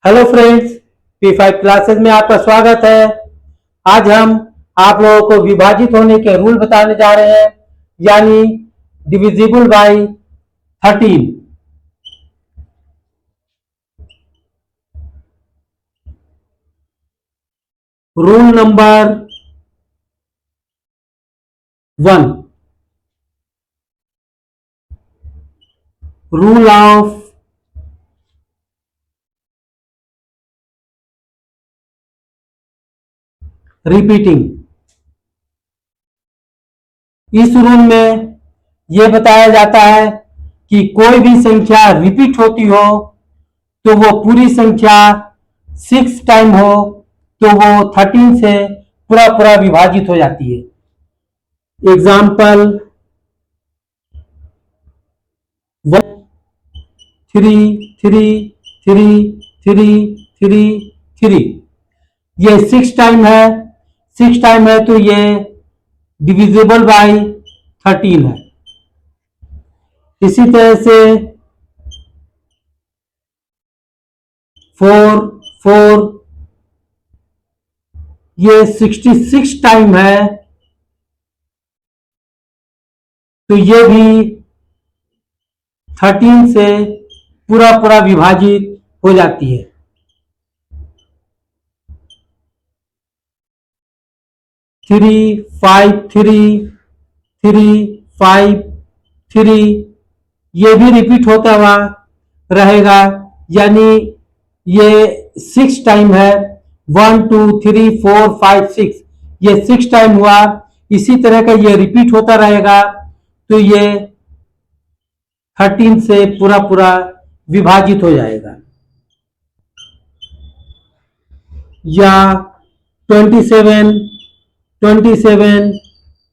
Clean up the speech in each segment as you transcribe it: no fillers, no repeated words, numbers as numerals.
Hello friends, P5 classes में आपका स्वागत है। आज हम आप लोगों को विभाजित होने के रूल बताने जा रहे हैं, यानी divisible by 13। Rule number 1, rule of repeating. इस रूल में यह बताया जाता है कि कोई भी संख्या रिपीट होती हो तो वो पूरी संख्या 6 टाइम हो तो वो 13 से पूरा पूरा विभाजित हो जाती है। एग्जाम्पल 1 3 3 3 3 3 3, ये 6 टाइम है। 6 टाइम है तो ये डिविजिबल बाय 13 है। इसी तरह से 4 4, ये 66 टाइम है तो ये भी 13 से पूरा पूरा विभाजित हो जाती है। 3 5 3 3 5 3, ये भी रिपीट होता हुआ रहेगा, यानी ये 6 टाइम है। 1 2 3 4 5 6, ये 6 टाइम हुआ। इसी तरह का ये रिपीट होता रहेगा तो ये 13 से पूरा पूरा विभाजित हो जाएगा। या 27 27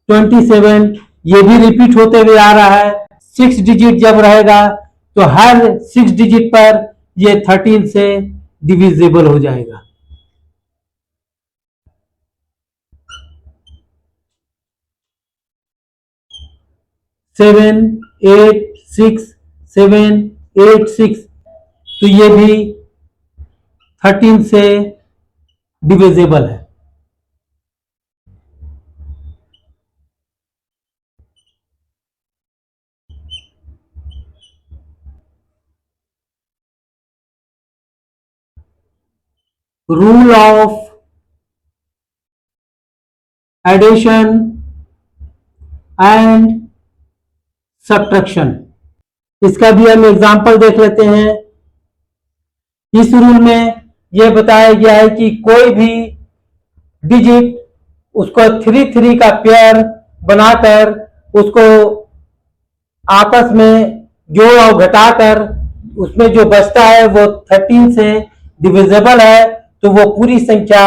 27, ये भी रिपीट होते हुए आ रहा है। 6 डिजिट जब रहेगा तो हर 6 डिजिट पर ये 13 से डिविजिबल हो जाएगा। सेवन 8 6 7 8 6, तो ये भी 13 से डिविजिबल है। Rule of addition and subtraction, इसका भी हम एग्जांपल देख लेते हैं। इस रूल में यह बताया गया है कि कोई भी डिजिट उसको 3 3 का पेयर बनाकर उसको आपस में जोड़ और घटाकर उसमें जो बचता है वो 13 से डिविजिबल है, तो वो पूरी संख्या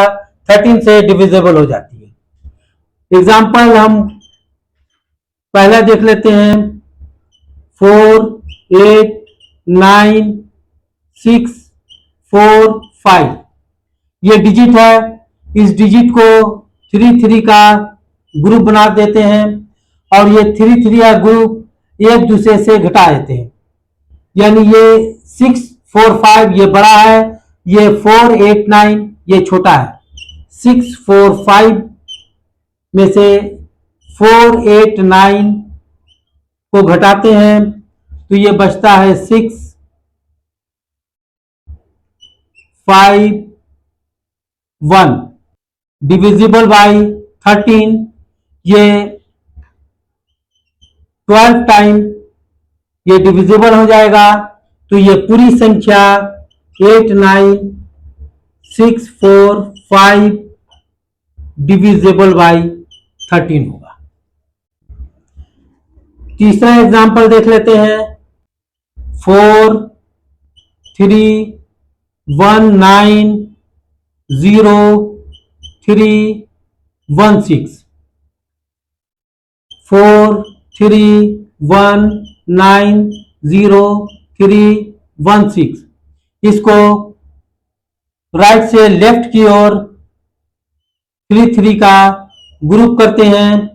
13 से डिविजिबल हो जाती है। एग्जाम्पल हम पहला देख लेते हैं। 4 8 9 6 4 5, ये डिजिट है। इस डिजिट को 3 3 का ग्रुप बना देते हैं और ये 3 3 का ग्रुप एक दूसरे से घटा देते हैं, यानी ये 6 4 5 ये बड़ा है, ये 4 8 9 ये छोटा है। 6 4 5 में से 4 8 9 को घटाते हैं तो ये बचता है 6 5 1, डिविजिबल बाय 13। ये 12 टाइम ये डिविजिबल हो जाएगा, तो ये पूरी संख्या 8 9 6 4 5 डिविजिबल बाय 13 होगा। तीसरा एग्जांपल देख लेते हैं। 4 3 1 9 0 3 1 6, 4 3 1 9 0 3 1 6, इसको राइट से लेफ्ट की ओर 3 3 का ग्रुप करते हैं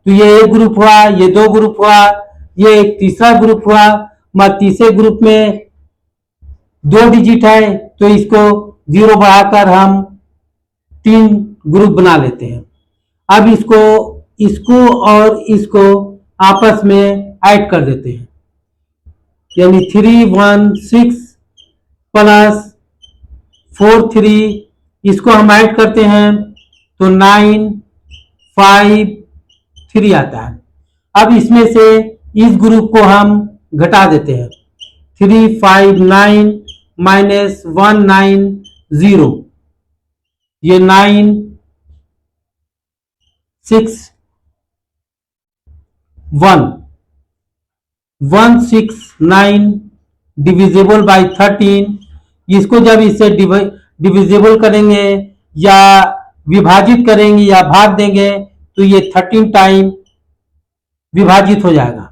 तो ये एक ग्रुप हुआ, ये दो ग्रुप हुआ, ये एक तीसरा ग्रुप हुआ। तीसरे ग्रुप में 2 डिजिट है तो इसको 0 बढ़ाकर हम 3 ग्रुप बना लेते हैं। अब इसको और इसको आपस में ऐड कर देते हैं, यानी 3 1 6 प्लस 4 3, इसको हम ऐड करते हैं तो 9 5 3 आता है। अब इसमें से इस ग्रुप को हम घटा देते हैं, 3 5 9 माइनस 1 9 0, ये 9 6 1 1 6 9 डिविजिबल बाय 13। इसको जब इससे डिविजिबल करेंगे या विभाजित करेंगे या भाग देंगे तो ये 13 टाइम विभाजित हो जाएगा।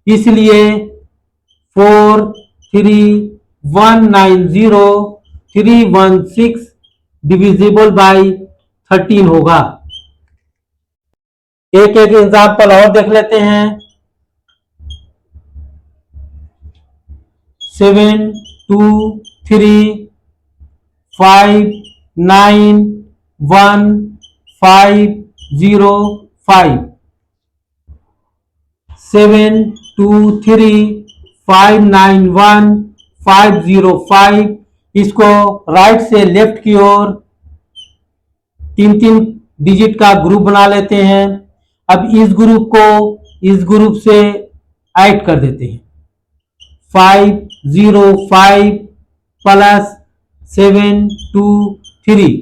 इसलिए 4 3 1 9 0 3 1 6 डिविजिबल बाय 13 होगा। एक एक एग्जाम्पल और देख लेते हैं। 7 2 3 5 9 1 5 0 5, 7 2 3 5 9 1 5 0 5। इसको राइट से लेफ्ट की ओर 3 डिजिट का ग्रुप बना लेते हैं। अब इस ग्रुप को इस ग्रुप से ऐड कर देते हैं, 5 0 5 प्लस 7 2 3।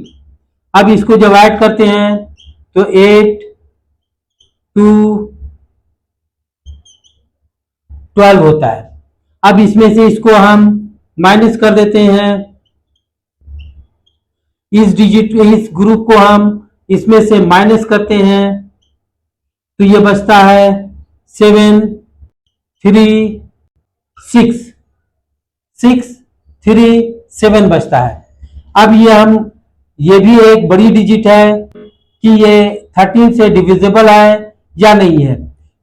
अब इसको जब ऐड करते हैं तो 8 2 12 होता है। अब इसमें से इसको हम माइनस कर देते हैं, इस ग्रुप को हम इसमें से माइनस करते हैं तो ये बचता है 7 3 6 6 3 7 बचता है। अब ये भी एक बड़ी डिजिट है कि ये 13 से डिविजिबल है या नहीं है।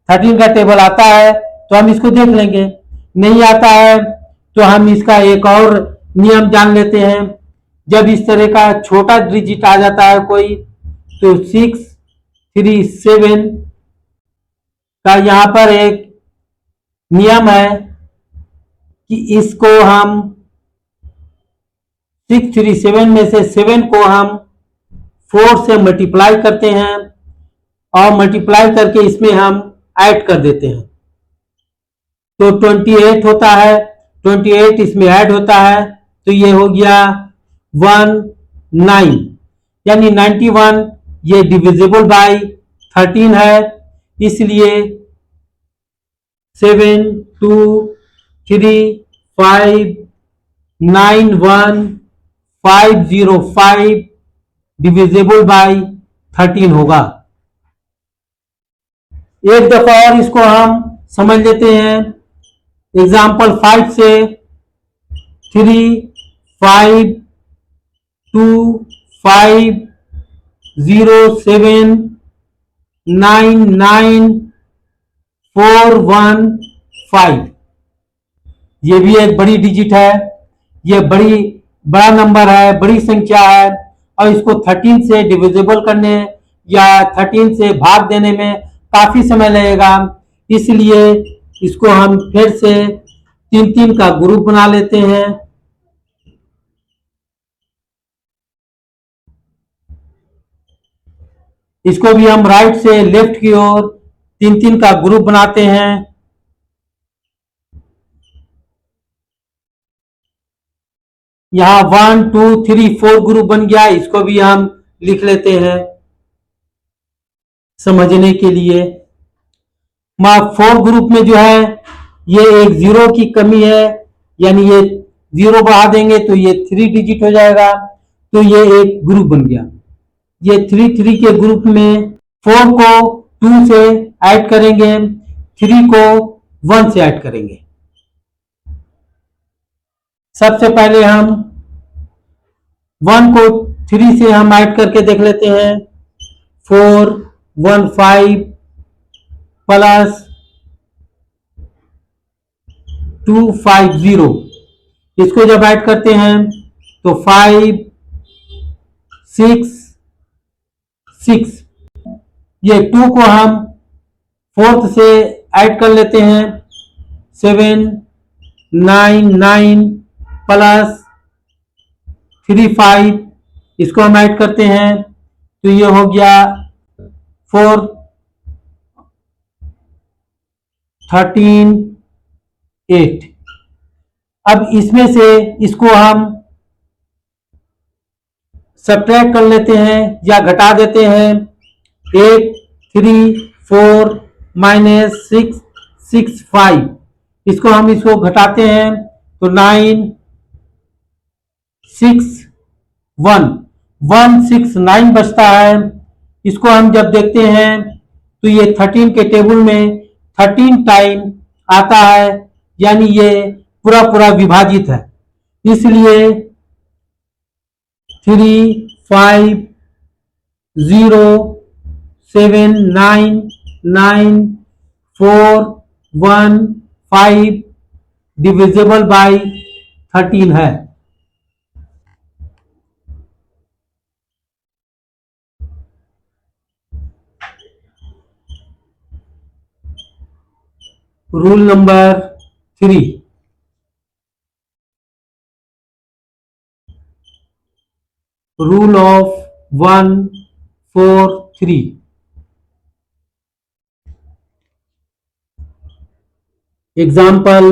13 का टेबल आता है तो हम इसको देख लेंगे, नहीं आता है तो हम इसका एक और नियम जान लेते हैं। जब इस तरह का छोटा डिजिट आ जाता है कोई, तो 6 3 7 का यहाँ पर एक नियम है कि इसको हम 6 3 7 में से 7 को हम 4 से मल्टीप्लाई करते हैं और मल्टीप्लाई करके इसमें हम ऐड कर देते हैं तो 28 होता है। 28 इसमें ऐड होता है तो ये हो गया 19, यानी 91 ये डिविजिबल बाय 13 है। इसलिए 7 2 3 5 9 1 5 0 5 डिविजिबल बाय 13 होगा। एक दफा और इसको हम समझ लेते हैं एग्जाम्पल 5 से। 3 5 2 5 0 7 9 9 4 1 5, ये भी एक बड़ी डिजिट है, ये बड़ा नंबर है, बड़ी संख्या है और इसको 13 से डिविजिबल करने या 13 से भाग देने में काफी समय लगेगा। इसलिए इसको हम फिर से 3 का ग्रुप बना लेते हैं। इसको भी हम राइट से लेफ्ट की ओर 3 का ग्रुप बनाते हैं। यहां 1 2 3 4 ग्रुप बन गया, इसको भी हम लिख लेते हैं समझने के लिए। 4 ग्रुप में जो है ये एक 0 की कमी है, यानी ये 0 बढ़ा देंगे तो ये 3 डिजिट हो जाएगा, तो ये एक ग्रुप बन गया। ये 3 के ग्रुप में 4 को 2 से ऐड करेंगे, 3 को 1 से ऐड करेंगे। सबसे पहले हम 1 को 3 से हम ऐड करके देख लेते हैं, 4 1 5 प्लस 2 5 0। इसको जब ऐड करते हैं तो 5 6 6, ये 2 को हम फोर्थ से ऐड कर लेते हैं, 7 9 9 प्लस 3 5, इसको हम ऐड करते हैं तो ये हो गया 4 13 8। अब इसमें से इसको हम सब्ट्रैक्ट कर लेते हैं या घटा देते हैं, 8 3 4 माइनस 6 6 5, इसको हम इसको घटाते हैं तो 9 6 1 1 6 9 बचता है। इसको हम जब देखते हैं तो ये 13 के टेबल में 13 टाइम आता है, यानी ये पूरा पूरा विभाजित है, इसलिए 3 5 0 7 9 9 4 1 5 डिविजिबल बाय 13 है। Rule number 3, rule of 1 4 3। Example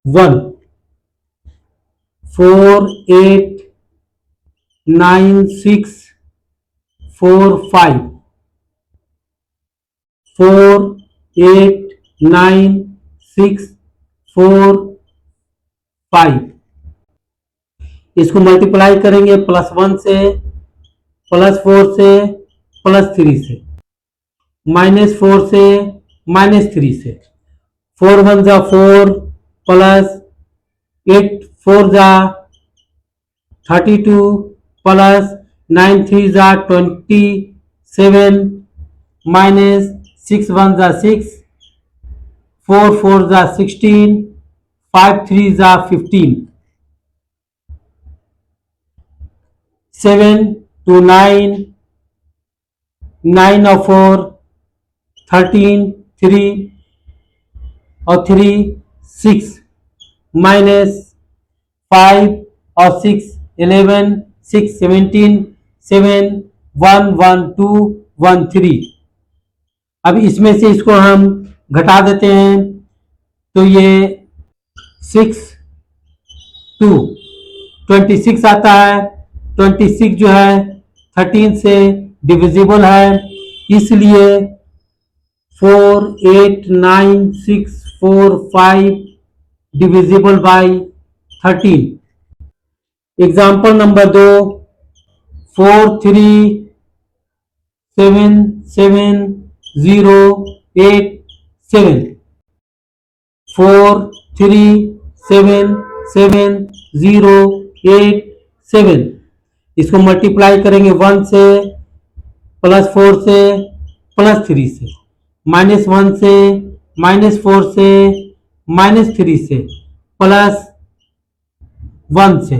1 4 8 9 6 4 5 4 8 9 6 4 5, इसको मल्टीप्लाई करेंगे +1 से, +4 से, +3 से, -4 से, -3 से, 4 1 जा 4 प्लस 8 4 जा 32 प्लस 9 3 जा 27 माइनस 6 1 जा 6, 4 4 जा 16, 5 3 जा 15, 7 2 9 9 और 4 13 3 और 3 6 माइनस 5 और 6 11 6 17 7 1 1 2 1 3। अब इसमें से इसको हम घटा देते हैं तो ये 6 2 26 आता है, 26 जो है 13 से डिविजिबल है, इसलिए 4 8 9 6 4 5 डिविजिबल बाय 13। एग्जाम्पल नंबर 2 4 3 7 7 0 8 7, 4 3 7 7 0 8 7, इसको मल्टीप्लाई करेंगे 1 से, +4 से, +3 से, -1 से, -4 से, -3 से, +1 से,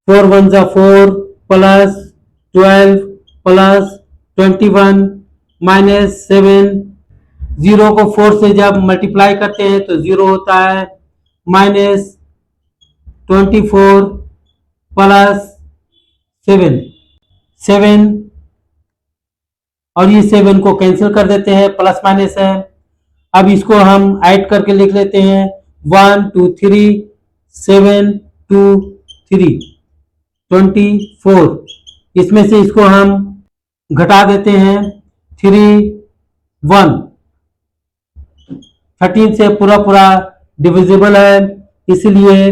4 1 जा 4 प्लस 12 प्लस 21 -7, 0 को 4 से जब मल्टीप्लाई करते हैं तो 0 होता है, -24 प्लस 7 7, और ये 7 को कैंसिल कर देते हैं, प्लस माइनस है। अब इसको हम ऐड करके लिख लेते हैं 1 2 3 7 2 3 24, इसमें से इसको हम घटा देते हैं 3 1, 13 से पूरा पूरा डिविजिबल है, इसलिए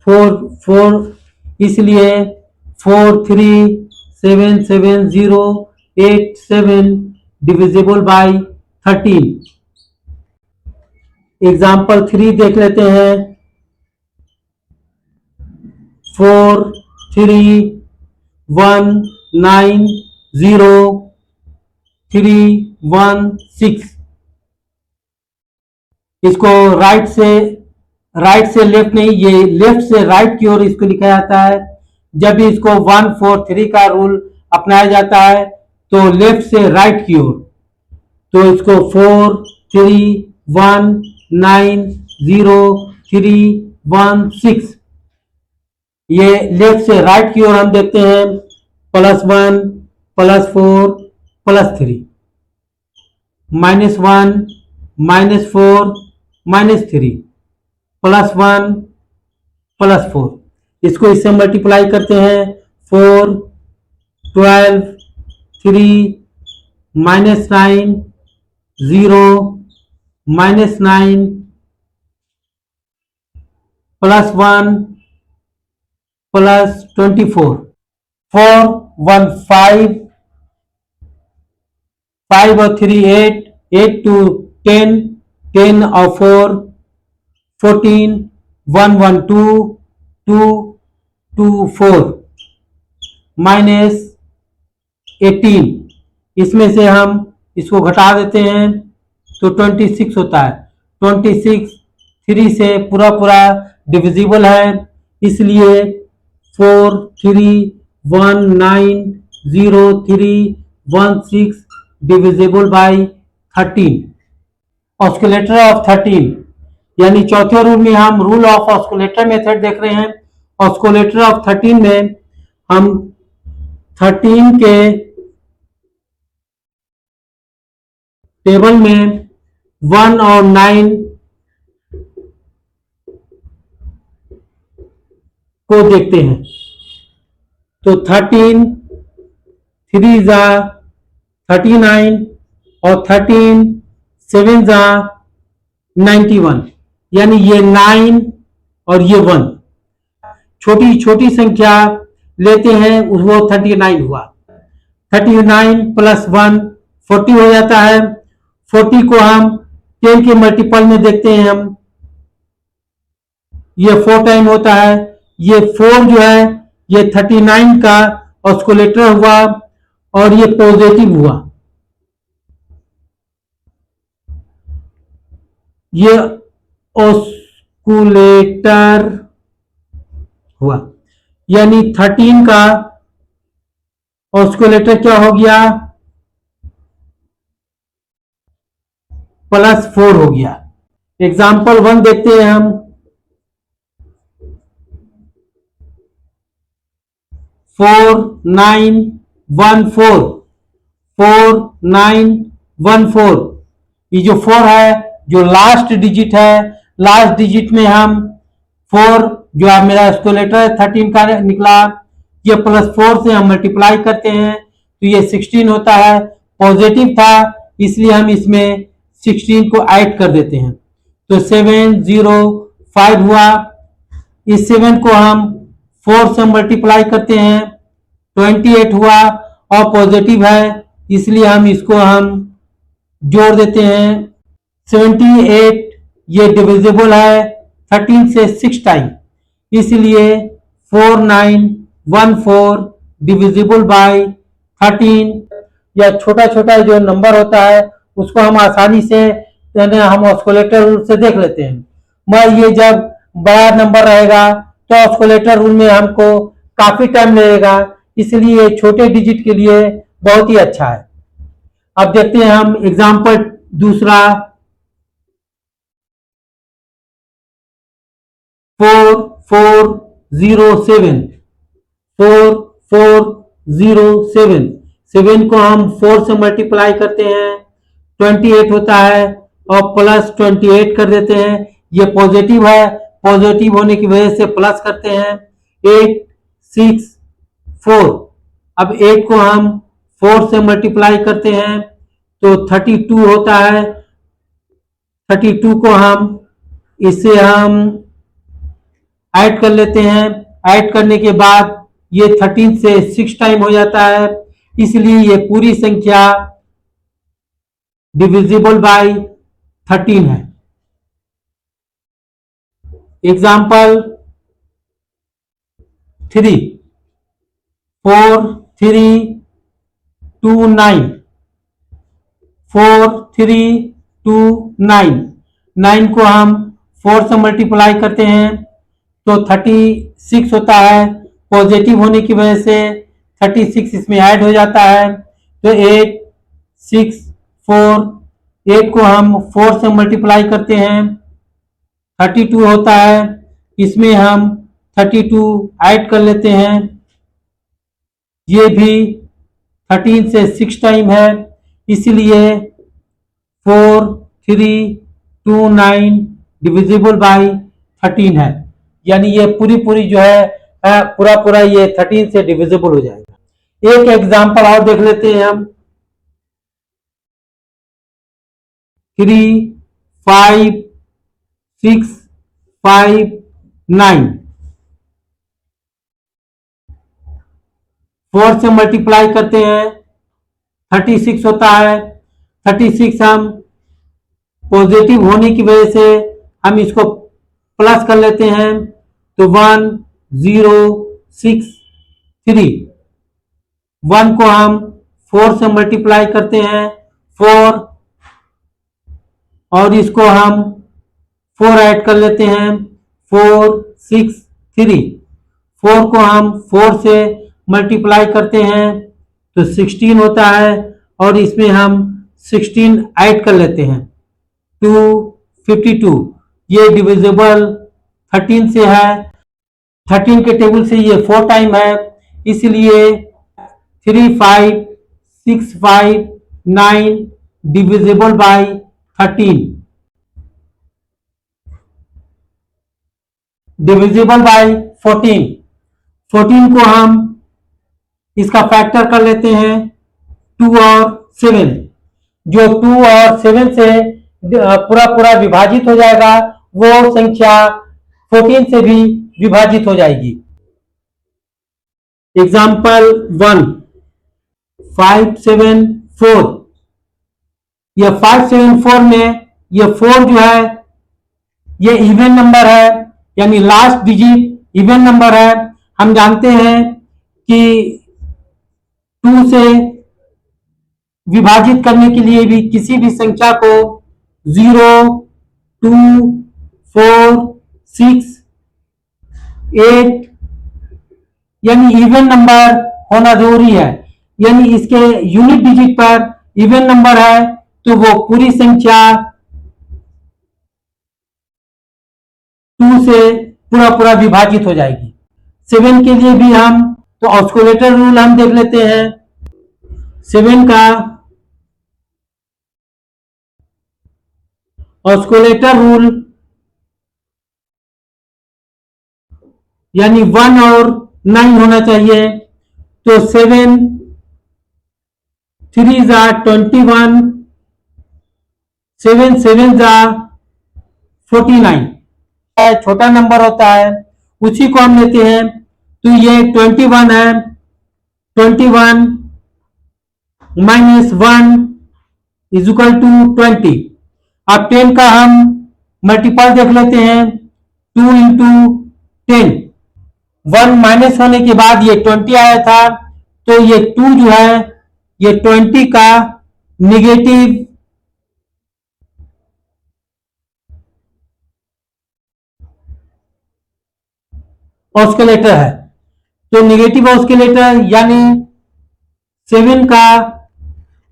4 4, इसलिए 4 3 7 7 0 8 7 डिविजिबल बाय 13। एग्जाम्पल 3 देख लेते हैं, 4 3 1 9 0 3 1 6, इसको राइट से राइट से लेफ्ट नहीं, ये लेफ्ट से राइट की ओर इसको लिखा जाता है। जब भी इसको 1 4 3 का रूल अपनाया जाता है तो लेफ्ट से राइट की ओर, तो इसको 4 3 1 9 0 3 1 6, ये लेफ्ट से राइट की ओर हम देखते हैं +1 +4 +3, -1 -4 -3 +1 +4, इसको इससे मल्टीप्लाई करते हैं 4 12 3 -9 0 -9 +1 +24, 4 1 5 5 और 3 8 8 2 10 10 और 4 14 1 1 2 2 2 4 -18, इसमें से हम इसको घटा देते हैं तो 26 होता है। 26 3 से पूरा पूरा डिविजिबल है, इसलिए 4 3 1 9 0 3 1 6 डिविजिबल बाई 13। ऑस्कुलेटर ऑफ 13, यानी चौथे रूल में हम रूल ऑफ ऑस्कुलेटर मेथड देख रहे हैं। ऑस्कुलेटर ऑफ 13 में हम 13 के टेबल में 1 और 9 को देखते हैं, तो 13 3 जा 39 और 13 7 जा 91, यानी ये 9 और ये 1 छोटी छोटी संख्या लेते हैं, वो 39 हुआ। 39 + 1 40 हो जाता है। 40 को हम 10 के मल्टीपल में देखते हैं, हम ये 4 टाइम होता है। ये 4 जो है ये 39 का ऑस्कुलेटर हुआ और ये पॉजिटिव हुआ। ये ऑस्कुलेटर हुआ, यानी 13 का ऑस्कुलेटर क्या हो गया, +4 हो गया। एग्जाम्पल 1 देखते हैं हम। 4 9 1 4 4 9 1 4, ये जो 4 है जो लास्ट डिजिट है, लास्ट डिजिट में हम 4 जो है मेरा ऑस्कुलेटर 13 का निकला, ये +4 से हम मल्टीप्लाई करते हैं तो ये 16 होता है। पॉजिटिव था इसलिए हम इसमें 16 को ऐड कर देते हैं, तो 7 0 5 हुआ। इस 7 को हम 4 से मल्टीप्लाई करते हैं 28 हुआ, और पॉजिटिव है इसलिए हम इसको हम जोड़ देते हैं 78। ये डिविजिबल है 13 से 6 टाइम, इसलिए 4914 डिविजिबल बाय 13। या छोटा छोटा जो नंबर होता है उसको हम आसानी से हम ऑस्कुलेटर रूल से देख लेते हैं। मगर ये जब बड़ा नंबर रहेगा तो ऑस्कुलेटर रूल में हमको काफी टाइम लगेगा, इसलिए छोटे डिजिट के लिए बहुत ही अच्छा है। अब देखते हैं हम एग्जाम्पल दूसरा। 4 4 0 7 4 4 0 7, 7 को हम 4 से मल्टीप्लाई करते हैं 28 होता है, और +28 कर देते हैं। ये पॉजिटिव है, पॉजिटिव होने की वजह से प्लस करते हैं 8 6 4। अब 8 को हम 4 से मल्टीप्लाई करते हैं तो 32 होता है। 32 को हम इससे हम ऐड कर लेते हैं, ऐड करने के बाद ये 13 से 6 टाइम हो जाता है, इसलिए ये पूरी संख्या डिविजिबल बाय 13 है। एग्जाम्पल 3 4 3 2 9 4 3 2 9, 9 को हम 4 से मल्टीप्लाई करते हैं तो 36 होता है। पॉजिटिव होने की वजह से 36 इसमें ऐड हो जाता है, तो 8 6 4, 8 को हम 4 से मल्टीप्लाई करते हैं 32 होता है। इसमें हम 32 ऐड कर लेते हैं, ये भी 13 से 6 टाइम है, इसलिए 4 3 2 9 डिविजिबल बाई 13 है। यानी ये पूरी जो है पूरा ये 13 से डिविजिबल हो जाएगा। एक एग्जांपल और देख लेते हैं हम। 3 5 6 5 9, 4 से मल्टीप्लाई करते हैं 36 होता है। 36 हम पॉजिटिव होने की वजह से हम इसको प्लस कर लेते हैं, तो 1 0 6 3, 1 को हम 4 से मल्टीप्लाई करते हैं 4, और इसको हम 4 ऐड कर लेते हैं 4 6 3, 4 को हम 4 से मल्टीप्लाई करते हैं तो 16 होता है, और इसमें हम 16 ऐड कर लेते हैं 252। ये डिविजिबल 13 से है, 13 के टेबल से ये 4 टाइम है, इसलिए 3 5 6 5 9 डिविजिबल बाय 13, डिविजिबल बाय 14। 14 को हम इसका फैक्टर कर लेते हैं 2 और 7, जो 2 और 7 से पूरा विभाजित हो जाएगा, वो संख्या 14 से भी विभाजित हो जाएगी। एग्जाम्पल 1 5 7 4, यह 5 7 4 में यह 4 जो है ये इवन नंबर है, यानी लास्ट डिजिट इवन नंबर है। हम जानते हैं कि 2 से विभाजित करने के लिए भी किसी भी संख्या को 0 2 4 6 8 यानी इवन नंबर होना जरूरी है, यानी इसके यूनिट डिजिट पर इवन नंबर है तो वो पूरी संख्या 2 से पूरा विभाजित हो जाएगी। 7 के लिए भी हम तो ऑस्कुलेटर रूल हम देख लेते हैं। 7 का ऑस्कुलेटर रूल यानी 1 और 9 होना चाहिए, तो 7 3 जा 21, 7 7 जा 49, छोटा नंबर होता है उसी को हम लेते हैं, तो ये 21 है। 21 माइनस 1 इज इक्वल टू 20। अब 10 का हम मल्टीपल देख लेते हैं, 2 इंटू 10, 1 माइनस होने के बाद ये 20 आया था, तो ये 2 जो है ये 20 का निगेटिव ऑस्किलेटर है। तो निगेटिव ऑस्किलेटर यानी 7 का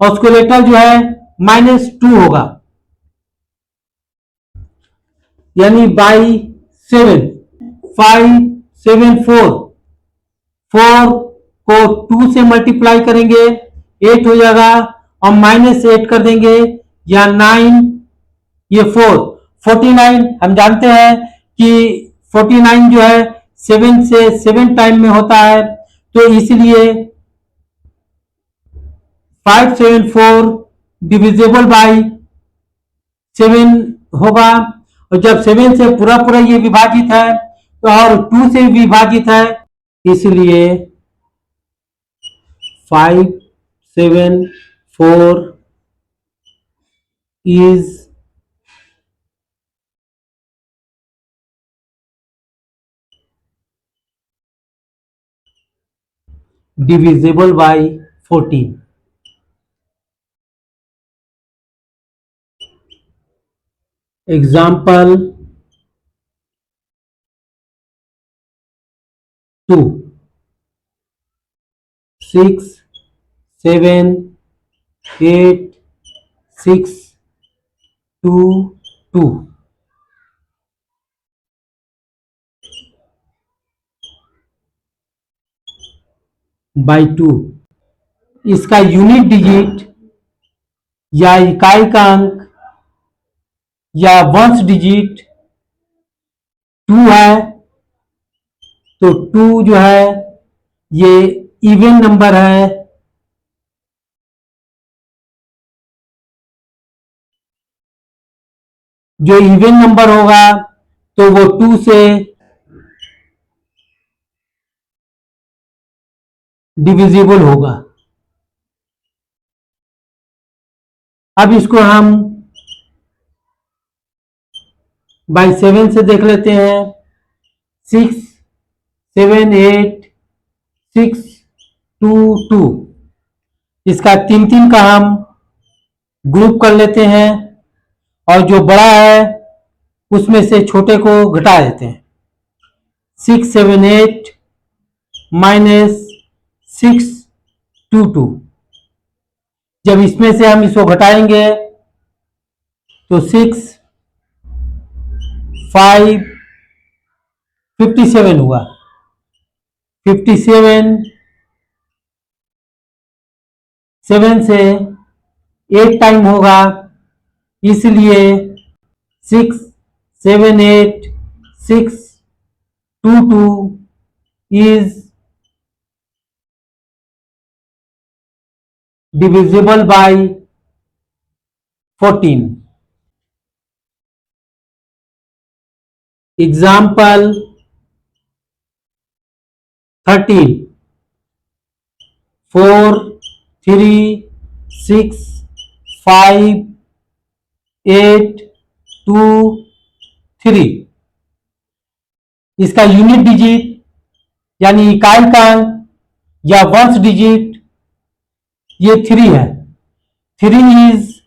ऑस्किलेटर जो है -2 होगा, यानी बाई 7। 5 7 4, 4 को 2 से मल्टीप्लाई करेंगे 8 हो जाएगा, और -8 कर देंगे या 9, ये 4 49। हम जानते हैं कि 49 जो है 7 से 7 टाइम में होता है, तो इसलिए 5 7 4 डिविजिबल बाई 7 होगा, और जब 7 से पूरा ये विभाजित है तो और 2 से विभाजित है, इसलिए 5 7 4 is divisible by 14। Example 2, 6, 7, 8, 6, 2, 2. By 2, इसका यूनिट डिजिट या इकाई का अंक या वंश डिजिट 2 है, तो 2 जो है ये इवन नंबर है। जो इवन नंबर होगा तो वो 2 से डिविजिबल होगा। अब इसको हम बाई 7 से देख लेते हैं। 6, 7, 8, 6, 2, 2। इसका 3 का हम ग्रुप कर लेते हैं और जो बड़ा है उसमें से छोटे को घटा देते हैं। 6, 7, 8 माइनस 6, 2, 2। जब इसमें से हम इसको घटाएंगे तो 6, 5, 57 हुआ। 57 7 से 8 टाइम होगा, इसलिए 6, 7, 8, 6, 2, 2 is divisible by 14. Example 13. 4, 3, 6, 5, 8, 2, 3। इसका यूनिट डिजिट यानी इकाई का अंक या वंश डिजिट ये 3 है। 3 इज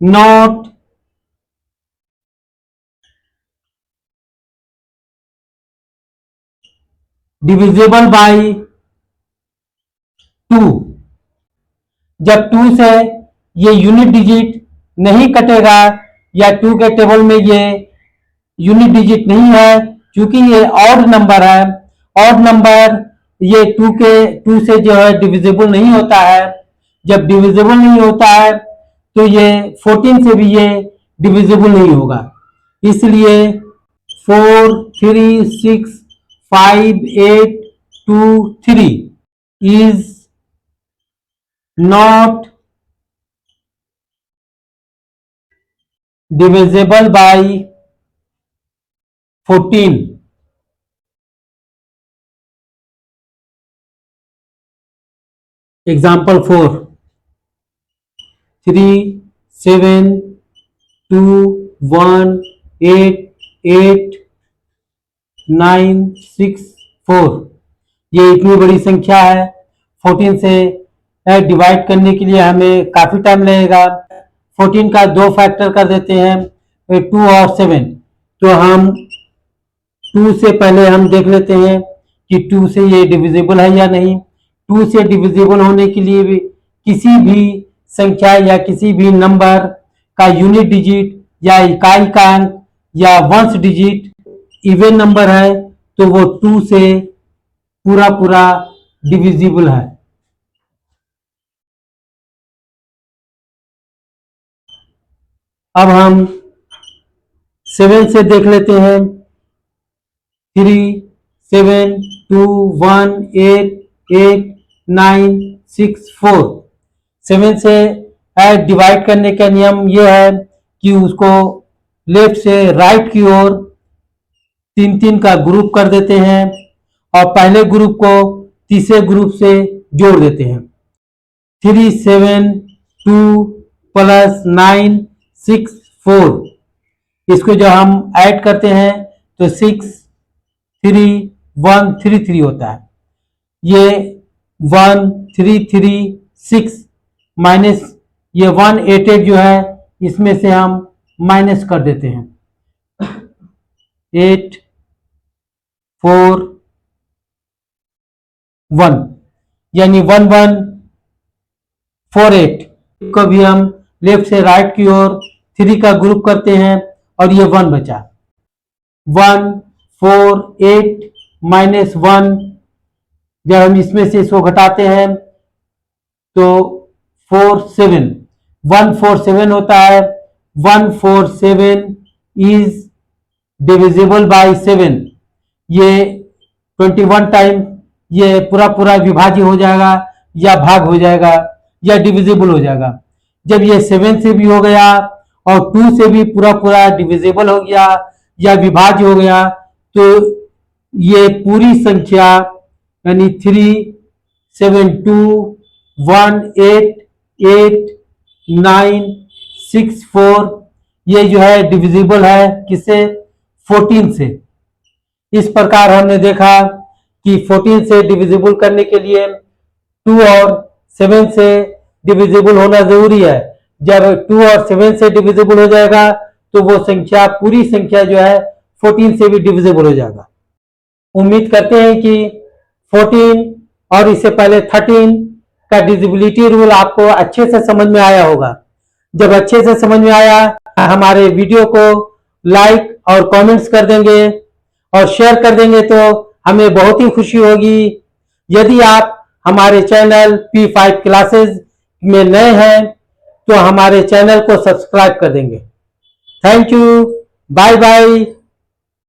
नॉट डिविजिबल बाय 2। जब 2 से ये यूनिट डिजिट नहीं कटेगा या 2 के टेबल में ये यूनिट डिजिट नहीं है, क्योंकि ये ऑड नंबर है। ऑड नंबर ये 2 से जो है डिविजिबल नहीं होता है। जब डिविजिबल नहीं होता है तो ये 14 से भी ये डिविजिबल नहीं होगा। इसलिए 4, 3, 6, 5, 8, 2, 3 is not divisible by 14. Example 4. 3, 7, 2, 1, 8, 8, 9, 6, 4। ये इतनी बड़ी संख्या है। 14 से डिवाइड करने के लिए हमें काफी टाइम लगेगा। 14 का 2 फैक्टर कर देते हैं, 2 और 7। तो हम 2 से पहले हम देख लेते हैं कि 2 से ये डिविजिबल है या नहीं। 2 से डिविजिबल होने के लिए भी किसी भी संख्या या किसी भी नंबर का यूनिट डिजिट या इकाई का अंक या वंश डिजिट इवन नंबर है तो वो 2 से पूरा पूरा डिविजिबल है। अब हम 7 से देख लेते हैं। 3, 7, 2, 1, 8, 8, 9, 6, 4। 7 से डिवाइड करने का नियम यह है कि उसको लेफ्ट से राइट की ओर 3 का ग्रुप कर देते हैं और पहले ग्रुप को तीसरे ग्रुप से जोड़ देते हैं। 3, 7, 2 प्लस 9, 6, 4। इसको जब हम ऐड करते हैं तो 6, 3, 1, 3, 3 होता है। ये 1, 3, 3, 6 माइनस ये 1, 8, 8 जो है इसमें से हम माइनस कर देते हैं। 8, 4 1 यानी 1 1 4 8 को भी हम लेफ्ट से राइट की ओर 3 का ग्रुप करते हैं और ये 1 बचा। 1 4 8 माइनस 1, जब हम इसमें से इसको घटाते हैं तो 4 7 1 4 7 होता है। 1 4 7 इज डिविजिबल बाय 7। ये 21 टाइम ये पूरा पूरा विभाज्य हो जाएगा या भाग हो जाएगा या डिविजिबल हो जाएगा। जब ये 7 से भी हो गया और 2 से भी पूरा पूरा डिविजिबल हो गया या विभाज्य हो गया तो ये पूरी संख्या यानी 3 7 2 1 8 8 9 6 4 ये जो है डिविजिबल है किससे? 14 से। इस प्रकार हमने देखा कि 14 से डिविजिबल करने के लिए 2 और 7 से डिविजिबल होना जरूरी है। जब 2 और 7 से डिविजिबल हो जाएगा तो वो संख्या पूरी संख्या जो है 14 से भी डिविजिबल हो जाएगा। उम्मीद करते हैं कि 14 और इससे पहले 13 का डिविजिबिलिटी रूल आपको अच्छे से समझ में आया होगा। जब अच्छे से समझ में आया हमारे वीडियो को लाइक और कमेंट्स कर देंगे और शेयर कर देंगे तो हमें बहुत ही खुशी होगी। यदि आप हमारे चैनल P5 क्लासेस में नए हैं तो हमारे चैनल को सब्सक्राइब कर देंगे। Thank you, bye bye.